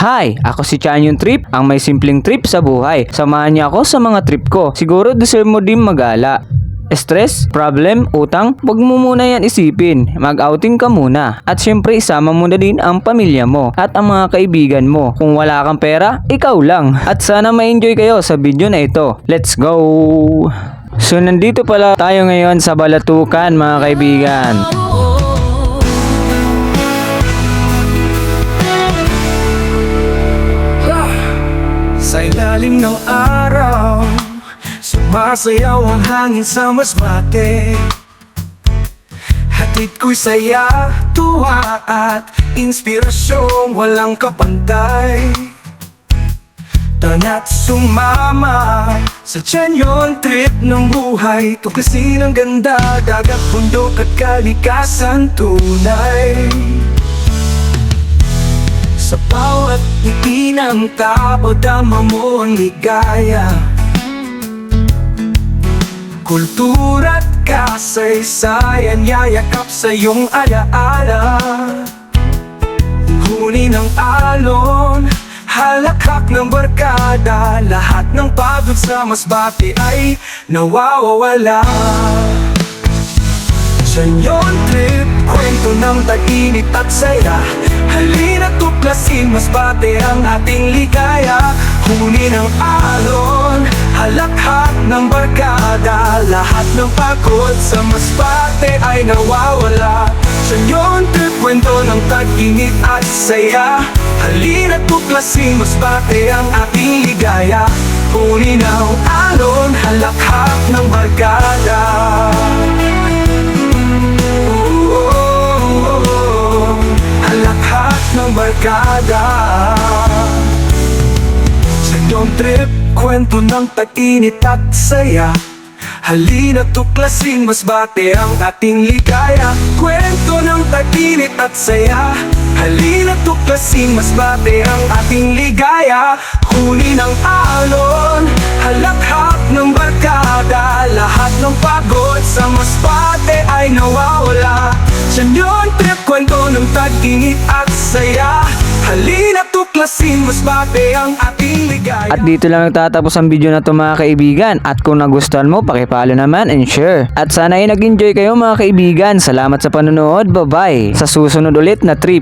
Hi! Ako si Chanyon Trip, ang may simpleng trip sa buhay. Samahan niyo ako sa mga trip ko. Siguro deserve mo din magala. Stress, problem, utang, wag mo muna yan isipin. Mag-outing ka muna. At syempre isama mo na din ang pamilya mo at ang mga kaibigan mo. Kung wala kang pera, ikaw lang. At sana ma-enjoy kayo sa video na ito. Let's go! So nandito pala tayo ngayon sa Balatukan mga kaibigan. Sa ilalim ng araw, sumasayaw ang hangin sa masbate. Hatid ko'y saya, tuwa at inspirasyong walang kapantay. Tana't sumama sa Chanyon Trip ng buhay. Tuklasin ang ganda, dagat, bundok at kalikasan tunay. Sa bawat ngiti ng tao, dama mo ang ligaya. Kultura at kasaysayan, yayakap sa iyong alaala. Huni ng alon, halakhak ng barkada. Lahat ng pagod sa masbate ay nawawala. Chanyon Trip, kwento ng tag-init at saya. Halina tuklasin, masbate ang ating ligaya. Huni ng alon, halakhak ng barkada. Lahat ng pagod sa masbate ay nawawala. Chanyon Trip, kwento ng tag-init at saya. Halina tuklasin, masbate ang ating ligaya. Huni ng alon, halakhak ng barkada. Halakhak ng barkada. Chanyon Trip, kwento ng tag-init at saya. Halina tuklasin, masbate ang ating ligaya. Kwento ng tag-init at saya. Halina tuklasin, masbate ang ating ligaya. Huni ng alon, halakhak ng barkada. Lahat ng pagod sa masbate ay nawawala. Chanyon Trip, kwento ng tag-init at saya. Halina tuklasin, masbate ang ating ligaya. At dito lang nagtatapos ang video na to mga kaibigan. At kung nagustuhan mo, pakipollow naman and share. At sana ay nag-enjoy kayo mga kaibigan. Salamat sa panonood. Bye-bye. Sa susunod ulit na trip.